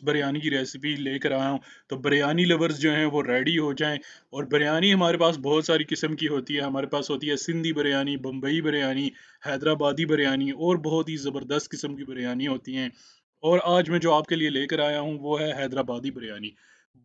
बिरयानी की रेसिपी लेकर आया हूँ। तो बिरयानी लवर्स जो हैं वो रेडी हो जाएँ। और बिरयानी हमारे पास बहुत सारी किस्म की होती है। हमारे पास होती है सिंधी बिरयानी, बम्बई बिरयानी, हैदराबादी बिरयानी और बहुत ही ज़बरदस्त किस्म की बिरयानी होती हैं। और आज मैं जो आपके लिए लेकर आया हूँ वो है हैदराबादी बिरयानी।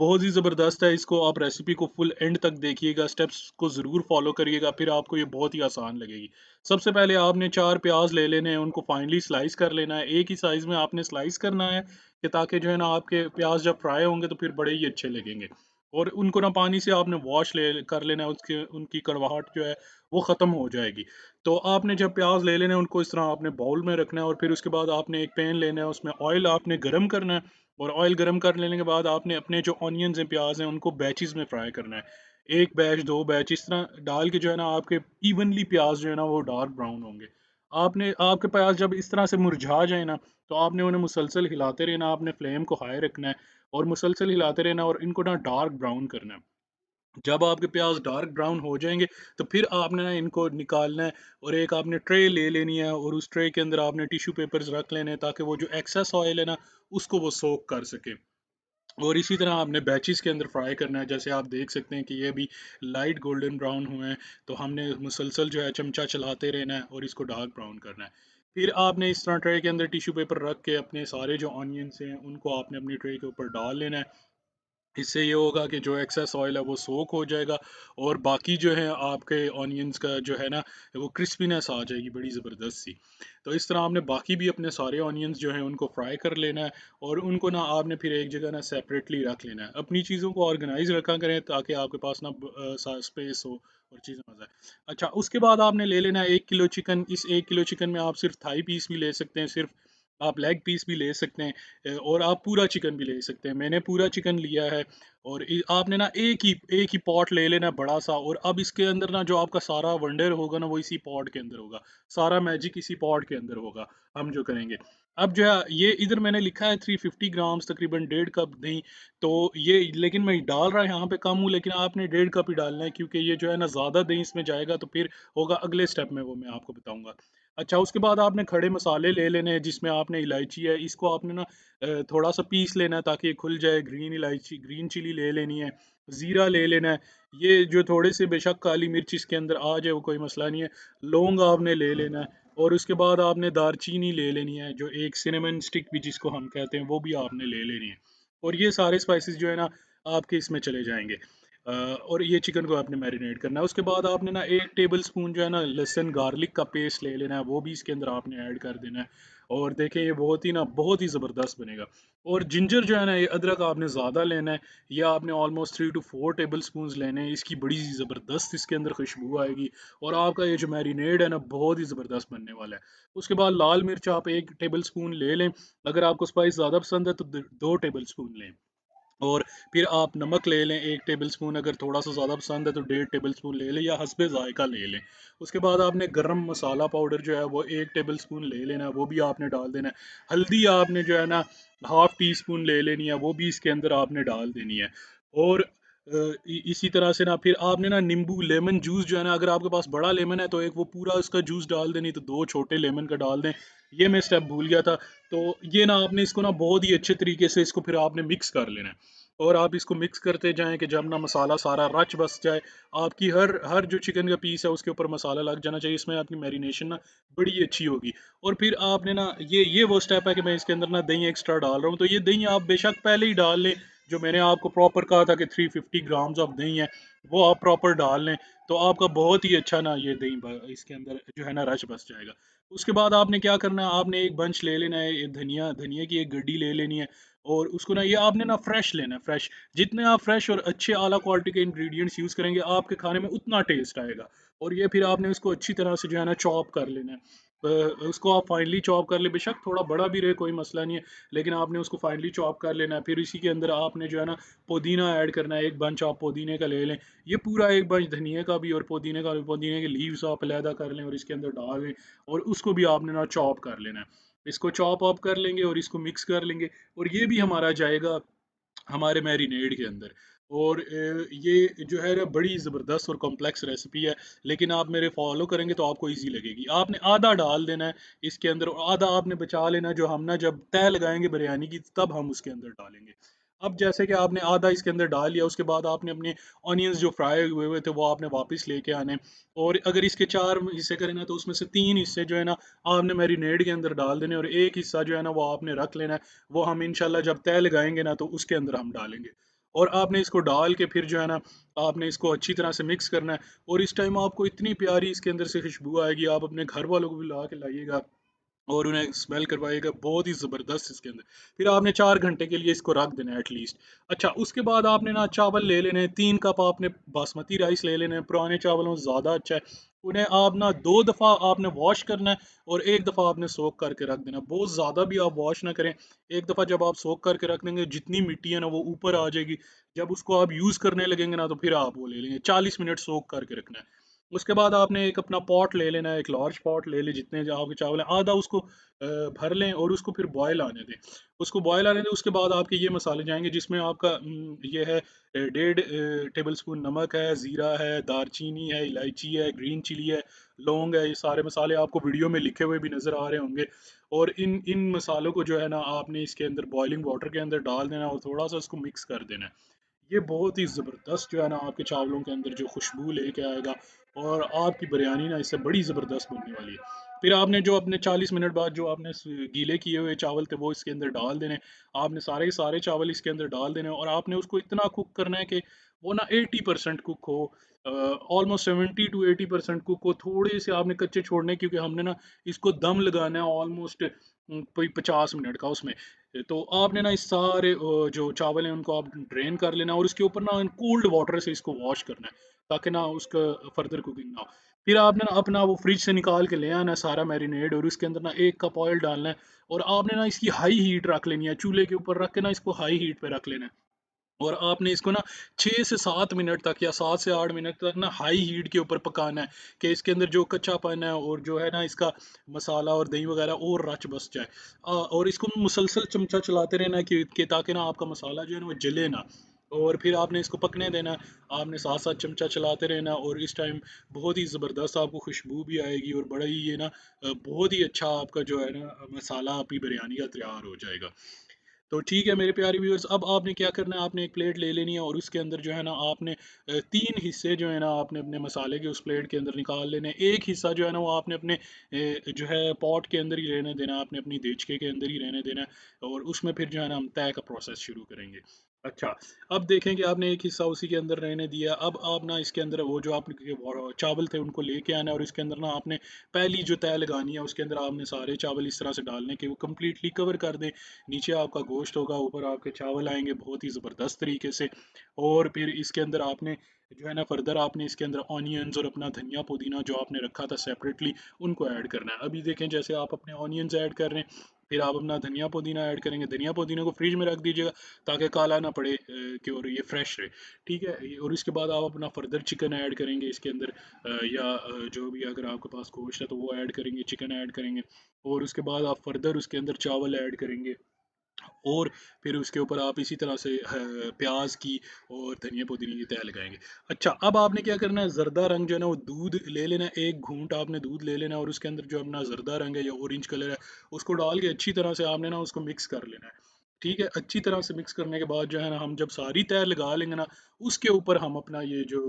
बहुत ही ज़बरदस्त है, इसको आप रेसिपी को फुल एंड तक देखिएगा, स्टेप्स को ज़रूर फ़ॉलो करिएगा, फिर आपको ये बहुत ही आसान लगेगी। सबसे पहले आपने 4 प्याज़ ले लेने हैं, उनको फाइनली स्लाइस कर लेना है। एक ही साइज़ में आपने स्लाइस करना है कि ताकि जो है ना आपके प्याज़ जब फ्राई होंगे तो फिर बड़े ही अच्छे लगेंगे। और उनको ना पानी से आपने वॉश ले कर लेना है, उसके उनकी कड़वाहट जो है वो ख़त्म हो जाएगी। तो आपने जब प्याज़ ले लेने हैं उनको इस तरह आपने बाउल में रखना है और फिर उसके बाद आपने एक पैन लेना है, उसमें ऑयल आपने गरम करना है। और ऑयल गरम कर लेने के बाद आपने अपने जो ऑनियंस हैं, प्याज़ हैं, उनको बैचेज़ में फ्राई करना है। 1 बैच, 2 बैच इस तरह डाल के जो है ना आपके इवनली प्याज़ जो है ना वो डार्क ब्राउन होंगे। आपने आपके प्याज़ जब इस तरह से मुरझा जाए ना, तो आपने उन्हें मुसलसल हिलाते रहना, आपने फ्लेम को हाई रखना है और मुसलसल हिलाते रहना और इनको ना डार्क ब्राउन करना है। जब आपके प्याज़ डार्क ब्राउन हो जाएँगे, तो फिर आपने ना इनको निकालना है और एक आपने ट्रे ले लेनी है और उस ट्रे के अंदर आपने टिश्यू पेपर्स रख लेने हैं ताकि वो जो एक्सेस ऑयल है ना, उसको वो सोक कर सके। और इसी तरह आपने बैचेज़ के अंदर फ्राई करना है, जैसे आप देख सकते हैं कि ये भी लाइट गोल्डन ब्राउन हुए हैं, तो हमने मुसलसल जो है चमचा चलाते रहना है और इसको डार्क ब्राउन करना है। फिर आपने इस तरह ट्रे के अंदर टिश्यू पेपर रख के अपने सारे जो ऑनियंस हैं, उनको आपने अपनी ट्रे के ऊपर डाल लेना है। इससे ये होगा कि जो एक्सेस ऑयल है वो सोक हो जाएगा और बाकी जो है आपके ऑनियंस का जो है ना वो क्रिस्पीनेस आ जाएगी बड़ी ज़बरदस्त सी। तो इस तरह आपने बाकी भी अपने सारे ऑनियंस जो हैं उनको फ्राई कर लेना है और उनको ना आपने फिर एक जगह ना सेपरेटली रख लेना है। अपनी चीज़ों को ऑर्गेनाइज़ रखा करें ताकि आपके पास ना स्पेस हो और चीज़ें मज़ा आए। अच्छा, उसके बाद आपने ले लेना है 1 किलो चिकन। इस 1 किलो चिकन में आप सिर्फ थाई पीस भी ले सकते हैं, सिर्फ आप लेग पीस भी ले सकते हैं, और आप पूरा चिकन भी ले सकते हैं। मैंने पूरा चिकन लिया है और आपने ना एक ही पॉट ले लेना बड़ा सा और अब इसके अंदर ना जो आपका सारा वंडर होगा ना वो इसी पॉट के अंदर होगा। सारा मैजिक इसी पॉट के अंदर होगा, हम जो करेंगे। अब जो है ये इधर मैंने लिखा है 350 ग्राम्स, तकरीबन 1.5 कप दही। तो ये लेकिन मैं डाल रहा यहाँ पे कम हूँ, लेकिन आपने 1.5 कप ही डालना है क्योंकि ये जो है ना ज़्यादा दही इसमें जाएगा तो फिर होगा अगले स्टेप में, वो मैं आपको बताऊँगा। अच्छा, उसके बाद आपने खड़े मसाले ले लेने हैं, जिसमें आपने इलायची है, इसको आपने ना थोड़ा-सा पीस लेना है ताकि ये खुल जाए। ग्रीन इलायची, ग्रीन चिली ले लेनी है, ज़ीरा ले लेना है। ये जो थोड़े से बेशक काली मिर्च इसके अंदर आ जाए वो कोई मसला नहीं है। लौंग आपने ले लेना है और उसके बाद आपने दालचीनी ले लेनी है, जो एक सिनेमन स्टिक भी जिसको हम कहते हैं, वो भी आपने ले लेनी है। और ये सारे स्पाइसेस जो है ना आपके इसमें चले जाएँगे। और ये चिकन को आपने मैरिनेट करना है। उसके बाद आपने ना 1 टेबल स्पून जो है ना लहसुन गार्लिक का पेस्ट ले लेना है, वो भी इसके अंदर आपने ऐड कर देना है। और देखें ये बहुत ही ज़बरदस्त बनेगा। और जिंजर जो है ना, ये अदरक आपने ज़्यादा लेना है। ये आपने ऑलमोस्ट 3 टू 4 टेबल स्पून्स लेने हैं। इसकी बड़ी ज़बरदस्त इसके अंदर खुशबू आएगी और आपका ये जो मैरिनेड है ना बहुत ही ज़बरदस्त बनने वाला है। उसके बाद लाल मिर्च आप 1 टेबल स्पून ले लें। अगर आपको स्पाइस ज़्यादा पसंद है तो द 2 टेबल स्पून लें। और फिर आप नमक ले लें 1 टेबल स्पून, अगर थोड़ा-सा ज़्यादा पसंद है तो 1.5 टेबल स्पून ले लें या हस्बे ज़ायक़ा ले लें। उसके बाद आपने गरम मसाला पाउडर जो है वो 1 टेबल स्पून ले लेना है, वो भी आपने डाल देना है। हल्दी आपने जो है ना हाफ़ टी स्पून ले लेनी है, वो भी इसके अंदर आपने डाल देनी है। और इसी तरह से ना फिर आपने ना नींबू, लेमन जूस जो है ना, अगर आपके पास बड़ा लेमन है तो एक वो पूरा उसका जूस डाल दें, नहीं तो 2 छोटे लेमन का डाल दें। ये मैं स्टेप भूल गया था। तो ये ना आपने इसको ना बहुत ही अच्छे तरीके से इसको फिर आपने मिक्स कर लेना है। और आप इसको मिक्स करते जाएँ कि जब ना मसाला सारा रच बस जाए, आपकी हर हर जो चिकन का पीस है उसके ऊपर मसाला लग जाना चाहिए, इसमें आपकी मैरिनेशन ना बड़ी अच्छी होगी। और फिर आपने ना ये वो स्टेप है कि मैं इसके अंदर ना दही एक्स्ट्रा डाल रहा हूँ, तो ये दही आप बेशक पहले ही डाल लें, जो मैंने आपको प्रॉपर कहा था कि 350 ग्राम्स ऑफ दही है, वो आप प्रॉपर डाल लें, तो आपका बहुत ही अच्छा ना ये दही इसके अंदर जो है ना रच बस जाएगा। उसके बाद आपने क्या करना है, आपने एक बंच ले लेना है, धनिया धनिया की एक गड्डी ले लेनी है और उसको ना ये आपने ना फ्रेश लेना है, फ्रेश। जितने आप फ्रेश और अच्छे आला क्वालिटी के इंग्रेडिएंट्स यूज़ करेंगे, आपके खाने में उतना टेस्ट आएगा। और ये फिर आपने उसको अच्छी तरह से जो है ना चॉप कर लेना है। उसको आप फाइनली चॉप कर ले, बेशक थोड़ा बड़ा भी रहे कोई मसला नहीं है, लेकिन आपने उसको फाइनली चॉप कर लेना है। फिर इसी के अंदर आपने जो है ना पुदीना ऐड करना है, एक बंच आप पुदीने का ले लें। ये पूरा एक बंच धनिये का भी और पुदीने का भी, पुदीने के लीव्स आप अलहदा कर लें और इसके अंदर डाल दें और उसको भी आपने ना चॉप कर लेना है। इसको चॉप ऑप कर लेंगे और इसको मिक्स कर लेंगे और ये भी हमारा जाएगा हमारे मैरिनेड के अंदर। और ये जो है ना बड़ी ज़बरदस्त और कॉम्प्लेक्स रेसिपी है, लेकिन आप मेरे फॉलो करेंगे तो आपको ईज़ी लगेगी। आपने आधा डाल देना है इसके अंदर और आधा आपने बचा लेना है, जो हम ना जब तह लगाएँगे बिरयानी की तब हम उसके अंदर डालेंगे। अब जैसे कि आपने आधा इसके अंदर डाल लिया, उसके बाद आपने अपने ऑनियंस जो फ्राई हुए हुए थे वो आपने वापस लेके आने हैं। और अगर इसके 4 हिस्से करें ना तो उसमें से 3 हिस्से जो है ना आपने मैरिनेड के अंदर डाल देने और 1 हिस्सा जो है ना वो आपने रख लेना है। वो हम इंशाल्लाह जब तह लगाएँगे ना तो उसके अंदर हम डालेंगे। और आपने इसको डाल के फिर जो है ना आपने इसको अच्छी तरह से मिक्स करना है। और इस टाइम आपको इतनी प्यारी इसके अंदर से खुशबू आएगी, आप अपने घर वालों को भी ला के लाइएगा और उन्हें स्मेल करवाइएगा, बहुत ही ज़बरदस्त इसके अंदर। फिर आपने 4 घंटे के लिए इसको रख देना है एटलीस्ट। अच्छा, उसके बाद आपने ना चावल ले लेने हैं, 3 कप आपने बासमती राइस ले लेने हैं, पुराने चावलों से ज़्यादा अच्छा है। उन्हें आप ना 2 दफ़ा आपने वॉश करना है और 1 दफ़ा आपने सोक करके रख देना है। बहुत ज़्यादा भी आप वॉश ना करें, 1 दफ़ा जब आप सोक करके रख देंगे, जितनी मिट्टी है ना वो ऊपर आ जाएगी। जब उसको आप यूज़ करने लगेंगे ना तो फिर आप वो ले लेंगे, 40 मिनट सोक करके रखना है। उसके बाद आपने एक अपना पॉट ले लेना है, एक लार्ज पॉट ले लें, जितने जो आपके चावल हैं, आधा उसको भर लें और उसको फिर बॉयल आने दें। उसको बॉयल आने दें, उसके बाद आपके ये मसाले जाएँगे जिसमें आपका ये है 1.5 टेबलस्पून नमक है, ज़ीरा है, दालचीनी है, इलायची है, ग्रीन चिली है, लौंग है, ये सारे मसाले आपको वीडियो में लिखे हुए भी नज़र आ रहे होंगे। और इन इन मसालों को जो है ना आपने इसके अंदर बॉइलिंग वाटर के अंदर डाल देना है और थोड़ा-सा इसको मिक्स कर देना है। ये बहुत ही ज़बरदस्त जो है ना आपके चावलों के अंदर जो खुशबू लेके आएगा और आपकी बिरयानी ना इससे बड़ी ज़बरदस्त बनने वाली है। फिर आपने जो अपने 40 मिनट बाद जो आपने गीले किए हुए चावल थे वो इसके अंदर डाल देने। आपने सारे के सारे चावल इसके अंदर डाल देने और आपने उसको इतना कुक करना है कि वो ना 80% कुक हो, ऑलमोस्ट 70 टू 80% कुक हो। थोड़े से आपने कच्चे छोड़ने हैं क्योंकि हमने ना इसको दम लगाना है ऑलमोस्ट कोई 50 मिनट का उसमें। तो आपने ना इस सारे जो चावल हैं उनको आप ड्रेन कर लेना और उसके ऊपर ना कोल्ड वाटर से इसको वॉश करना है ताकि ना उसका फर्दर कुकिंग ना हो। फिर आपने ना अपना वो फ्रिज से निकाल के ले आना है सारा मैरिनेड और उसके अंदर ना 1 कप ऑयल डालना है और आपने ना इसकी हाई हीट रख लेनी है, चूल्हे के ऊपर रख के ना इसको हाई हीट पे रख लेना है। और आपने इसको ना 6 से 7 मिनट तक या 7 से 8 मिनट तक ना हाई हीट के ऊपर पकाना है कि इसके अंदर जो कच्चापन है और जो है ना इसका मसाला और दही वगैरह और रच बस जाए। और इसको मुसलसल चमचा चलाते रहना है कि ताकि ना आपका मसाला जो है ना वो जले ना। और फिर आपने इसको पकने देना है, आपने साथ साथ चमचा चलाते रहना और इस टाइम बहुत ही ज़बरदस्त आपको खुशबू भी आएगी और बड़ा ही ये ना बहुत ही अच्छा आपका जो है ना मसाला आपकी बिरयानी का तैयार हो जाएगा। तो ठीक है मेरे प्यारे व्यूअर्स, अब आपने क्या करना है, आपने एक प्लेट ले लेनी है और उसके अंदर जो है ना आपने 3 हिस्से जो है ना आपने अपने मसाले के उस प्लेट के अंदर निकाल लेने हैं। एक हिस्सा जो है ना वो आपने अपने जो है पॉट के अंदर ही रहने देना है, आपने अपनी देचके के अंदर ही रहने देना है और उसमें फिर जो है ना हम तय का प्रोसेस शुरू करेंगे। अच्छा, अब देखें कि आपने एक हिस्सा उसी के अंदर रहने दिया, अब आप ना इसके अंदर वो जो आपने वो चावल थे उनको लेके आना है और इसके अंदर ना आपने पहली जो तय लगानी है उसके अंदर आपने सारे चावल इस तरह से डालने के वो कंप्लीटली कवर कर दें। नीचे आपका गोश्त होगा, ऊपर आपके चावल आएँगे बहुत ही ज़बरदस्त तरीके से। और फिर इसके अंदर आपने जो है ना फर्दर आपने इसके अंदर ऑनियंस और अपना धनिया पुदीना जो आपने रखा था सेपरेटली उनको ऐड करना है। अभी देखें जैसे आप अपने ऑनियंस ऐड कर रहे हैं, फिर आप अपना धनिया पुदीना ऐड करेंगे। धनिया पुदीना को फ्रिज में रख दीजिएगा ताकि काला ना पड़े, कि और ये फ्रेश रहे। ठीक है? और इसके बाद आप अपना फर्दर चिकन ऐड करेंगे इसके अंदर, या जो भी अगर आपके पास गोश्त है तो वो ऐड करेंगे, चिकन ऐड करेंगे और उसके बाद आप फर्दर उसके अंदर चावल ऐड करेंगे। और फिर उसके ऊपर आप इसी तरह से प्याज़ की और धनिया पुदीने की तह लगाएँगे। अच्छा, अब आपने क्या करना है, ज़र्दा रंग जो है ना वो दूध ले लेना है, 1 घूँट आपने दूध ले लेना है और उसके अंदर जो अपना ज़र्दा रंग है या ऑरेंज कलर है, उसको डाल के अच्छी तरह से आपने ना उसको मिक्स कर लेना है। ठीक है? अच्छी तरह से मिक्स करने के बाद जो है ना हम जब सारी तह लगा लेंगे ना, उसके ऊपर हम अपना ये जो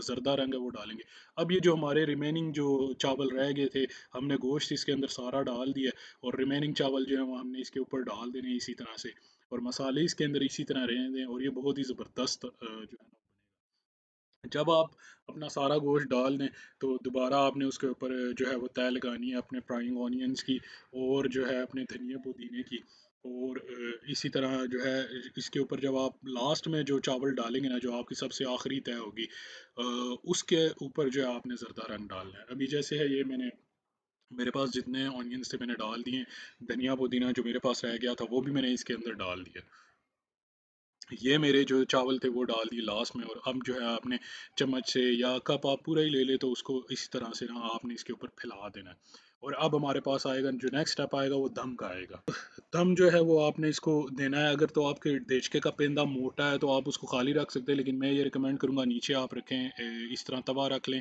ज़र्दा रंग है वो डालेंगे। अब ये जो हमारे रिमेनिंग जो चावल रह गए थे, हमने गोश्त इसके अंदर सारा डाल दिया और रिमेनिंग चावल जो है वो हमने इसके ऊपर डाल देने हैं इसी तरह से और मसाले इसके अंदर इसी तरह रहने दें और ये बहुत ही ज़बरदस्त जो है ना जब आप अपना सारा गोश्त डाल दें तो दोबारा आपने उसके ऊपर जो है वो तय लगानी है अपने फ्राइंग ऑनियंस की और जो है अपने धनिया पुदीने की। और इसी तरह जो है इसके ऊपर जब आप लास्ट में जो चावल डालेंगे ना, जो आपकी सबसे आखिरी तय होगी, अ, उसके ऊपर जो है आपने ज़रदा रंग डालना है। अभी जैसे है ये मैंने मेरे पास जितने ऑनियंस थे मैंने डाल दिए, धनिया पुदीना जो मेरे पास रह गया था वो भी मैंने इसके अंदर डाल दिया। ये मेरे जो चावल थे वो डाल दिए लास्ट में और अब जो है आपने चम्मच से या कप आप पूरा ही ले ले तो उसको इसी तरह से ना आपने इसके ऊपर फैला देना है। और अब हमारे पास आएगा जो नेक्स्ट स्टेप आएगा वो दम का आएगा। दम जो है वो आपने इसको देना है। अगर तो आपके देचके का पेंदा मोटा है तो आप उसको खाली रख सकते हैं, लेकिन मैं ये रिकमेंड करूँगा नीचे आप रखें, इस तरह तवा रख लें,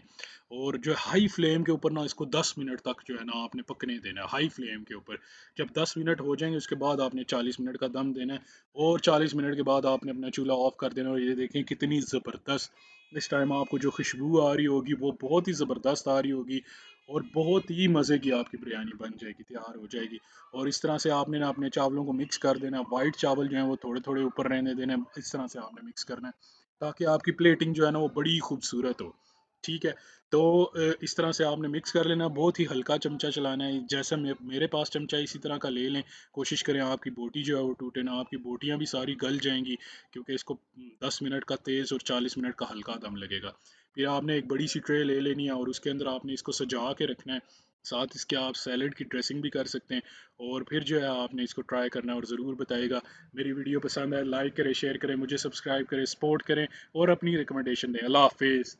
और जो है हाई फ्लेम के ऊपर ना इसको 10 मिनट तक जो है ना आपने पकने देना है हाई फ्लेम के ऊपर। जब 10 मिनट हो जाएंगे उसके बाद आपने 40 मिनट का दम देना है, और 40 मिनट के बाद आपने अपना चूल्हा ऑफ कर देना। और ये देखें कितनी ज़बरदस्त इस टाइम आपको जो खुशबू आ रही होगी वो बहुत ही ज़बरदस्त आ रही होगी, और बहुत ही मज़े की आपकी बिरयानी बन जाएगी, तैयार हो जाएगी। और इस तरह से आपने ना अपने चावलों को मिक्स कर देना, वाइट चावल जो हैं वो थोड़े थोड़े ऊपर रहने देने, इस तरह से आपने मिक्स करना है ताकि आपकी प्लेटिंग जो है ना वो बड़ी खूबसूरत हो। ठीक है, तो इस तरह से आपने मिक्स कर लेना, बहुत ही हल्का चमचा चलाना है, जैसा मेरे पास चमचा इसी तरह का ले लें। कोशिश करें आपकी बोटी जो है वो टूटे ना, आपकी बोटियाँ भी सारी गल जाएंगी, क्योंकि इसको 10 मिनट का तेज़ और 40 मिनट का हल्का दम लगेगा। फिर आपने एक बड़ी सी ट्रे ले लेनी है और उसके अंदर आपने इसको सजा के रखना है। साथ इसके आप सैलड की ड्रेसिंग भी कर सकते हैं। और फिर जो है आपने इसको ट्राई करना है और ज़रूर बताइएगा। मेरी वीडियो पसंद है, लाइक करें, शेयर करें, मुझे सब्सक्राइब करें, सपोर्ट करें और अपनी रिकमेंडेशन दें। अल्लाह हाफिज़।